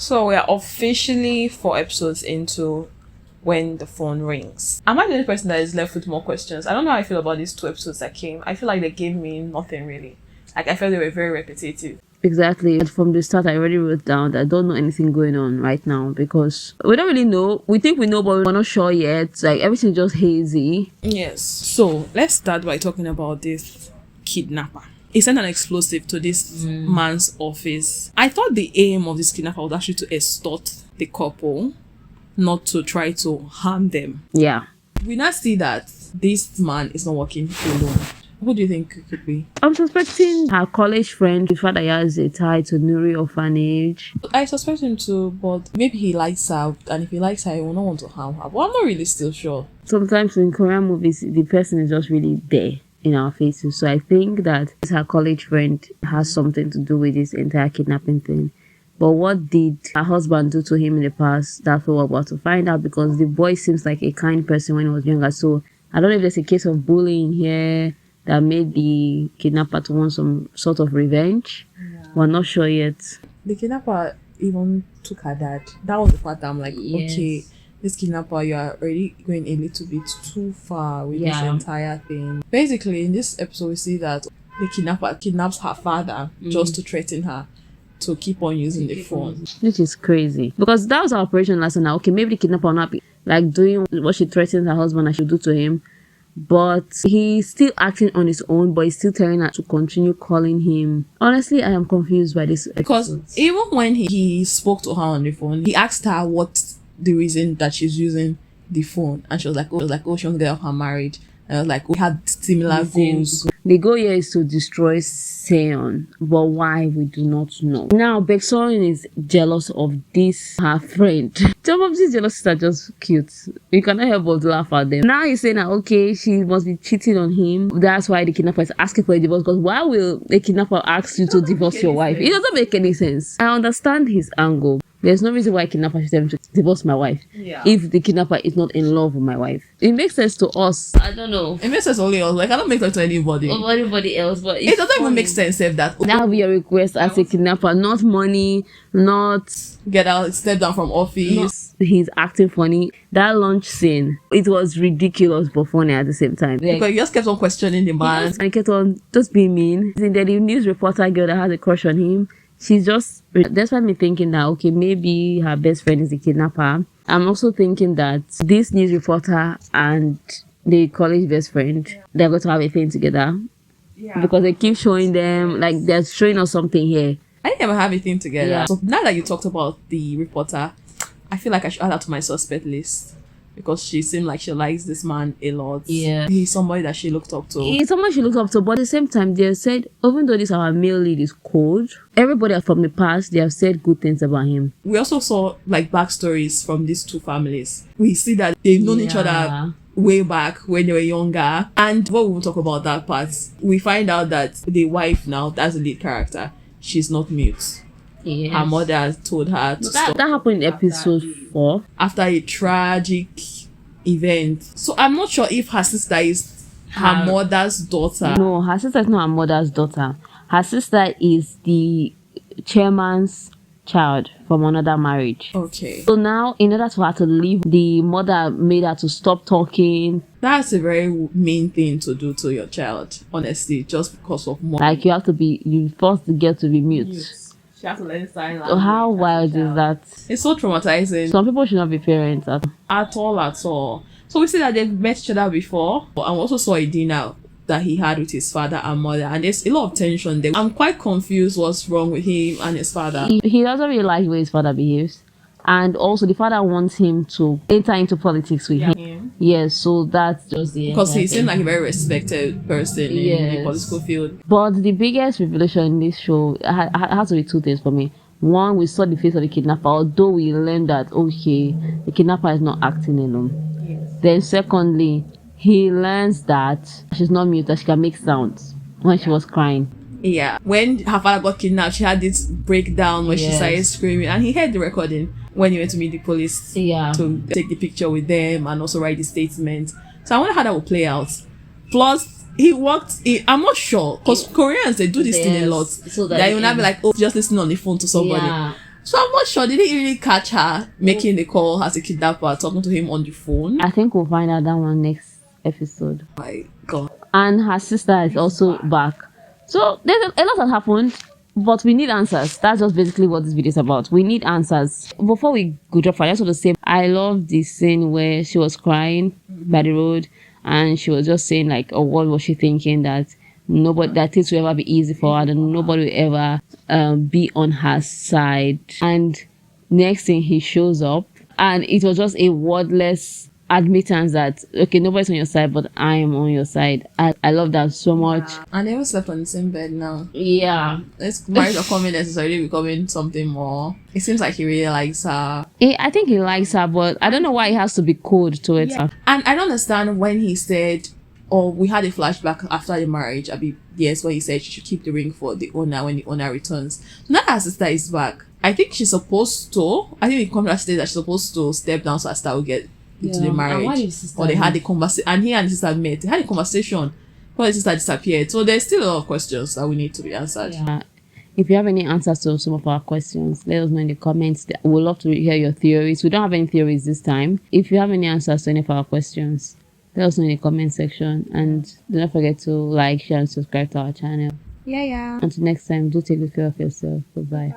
So we are officially 4 episodes into When the Phone Rings. Am I the only person that is left with more questions? I don't know how I feel about these 2 episodes that came. I feel like they gave me nothing really. Like, I felt they were very repetitive. Exactly. From the start, I already wrote down that I don't know anything going on right now because we don't really know. We think we know, but we're not sure yet. Like, everything's just hazy. Yes. So, let's start by talking about this kidnapper. He sent an explosive to this man's office. I thought the aim of this kidnapper was actually to extort the couple, not to try to harm them. Yeah. We now see that this man is not working alone. Who do you think it could be? I'm suspecting her college friend. His father has a tie to Nuri orphanage. I suspect him too, but maybe he likes her, and if he likes her, he will not want to harm her. But I'm not really still sure. Sometimes in Korean movies, the person is just really there in our faces. So I think that her college friend has something to do with this entire kidnapping thing. But what did her husband do to him in the past? That's what we're about to find out, because the boy seems like a kind person when he was younger. So I don't know if there's a case of bullying here that made the kidnapper to want some sort of revenge. Yeah. We're not sure yet. The kidnapper even took her dad. That was the part that I'm like, yes. Okay, this kidnapper, you are already going a little bit too far with this entire thing. Basically, in this episode, we see that the kidnapper kidnaps her father just to threaten her to keep on using the phone. Which is crazy. Because that was our operation last night. Okay, maybe the kidnapper will not be like doing what she threatens her husband and she'll do to him. But he's still acting on his own, but he's still telling her to continue calling him. Honestly, I am confused by this because even when he spoke to her on the phone, he asked her what's the reason that she's using the phone, and she was like, she wants to get off her marriage. And I was like, we had similar goals. The goal here is to destroy Seon, but why, we do not know. Now, Baekseon is jealous of this, her friend. Some of these jealousies are just cute. You cannot help but laugh at them. Now he's saying that, okay, she must be cheating on him. That's why the kidnapper is asking for a divorce. Because why will the kidnapper ask you to divorce your wife? It doesn't make any sense. I understand his angle. There's no reason why a kidnapper should tell me to divorce my wife if the kidnapper is not in love with my wife. It makes sense to us. I don't know. It makes sense only us. Like, I don't make sense to anybody. Or anybody else. But it doesn't even make sense if that. That will be your request as a kidnapper. Not money, not get out, step down from office. He's acting funny. That lunch scene, it was ridiculous but funny at the same time. Because he just kept on questioning the man. And he kept on just being mean. And then the news reporter girl that has a crush on him, she's just, that's why I'm thinking that, okay, maybe her best friend is the kidnapper. I'm also thinking that this news reporter and the college best friend, they're going to have a thing together. Yeah. Because they keep showing them, like, they're showing us something here. I didn't ever have a thing together. Yeah. So now that you talked about the reporter, I feel like I should add her to my suspect list. Because she seemed like she likes this man a lot. Yeah. He's somebody that she looked up to. He's someone she looked up to, but at the same time, they said, even though this our male lead is cold, everybody from the past, they have said good things about him. We also saw, like, backstories from these 2 families. We see that they've known each other way back when they were younger. And what we will talk about that part, we find out that the wife now, that's the lead character, she's not mute. Yes. Her mother told her to stop. That happened in episode 4. After a tragic event. So I'm not sure if her sister is her mother's daughter. No, her sister is not her mother's daughter. Her sister is the chairman's child from another marriage. Okay. So now, in order for her to leave, the mother made her to stop talking. That's a very mean thing to do to your child, honestly, just because of money. Like, you force the girl to be mute. Yes. She has to learn sign language. So how wild is that? It's so traumatizing. Some people should not be parents at all. So we see that they've met each other before, and we also saw a dinner that he had with his father and mother, and there's a lot of tension there. I'm quite confused what's wrong with him and his father. He doesn't really like the way his father behaves, and also the father wants him to enter into politics with him. Yes, so that's just the because he seems like a very respected person in the political field. But the biggest revelation in this show has to be 2 things for me. One, we saw the face of the kidnapper, although we learned that, okay, the kidnapper is not acting alone. Yes. Then secondly, he learns that she's not mute, that she can make sounds when she was crying. Yeah, when her father got kidnapped, she had this breakdown where she started screaming, and he heard the recording when he went to meet the police to take the picture with them and also write the statement. So I wonder how that will play out. Plus, I'm not sure, because Koreans, they do this thing a lot. So that you will not be like, just listening on the phone to somebody. Yeah. So I'm not sure. Did he really catch her making the call as a kidnapper, talking to him on the phone? I think we'll find out that one next episode. My God. And her sister is also back. So there's a lot has happened, but we need answers. That's just basically what this video is about. We need answers. Before we go to I just want to say I love this scene where she was crying by the road and she was just saying like, oh, what was she thinking, that nobody, that things will ever be easy for her, and nobody will ever be on her side. And next thing, he shows up and it was just a wordless admittance that okay, nobody's on your side, but I am on your side. I love that so much. And they all slept on the same bed now. Yeah, This marriage of coming necessarily becoming something more. It seems like he really likes her. I think he likes her, but I don't know why he has to be cold towards her. And I don't understand when he said, or we had a flashback after the marriage, yes, where he said she should keep the ring for the owner when the owner returns. Now her sister is back. I think she's supposed to, I think the contract states that she's supposed to step down so her sister will get into the marriage. Or they had a conversation, and he and his sister met. They had a conversation before his sister disappeared. So there's still a lot of questions that we need to be answered. Yeah. If you have any answers to some of our questions, let us know in the comments. We'd love to hear your theories. We don't have any theories this time. If you have any answers to any of our questions, let us know in the comment section. And do not forget to like, share, and subscribe to our channel. Yeah. Until next time, do take good care of yourself. Bye-bye.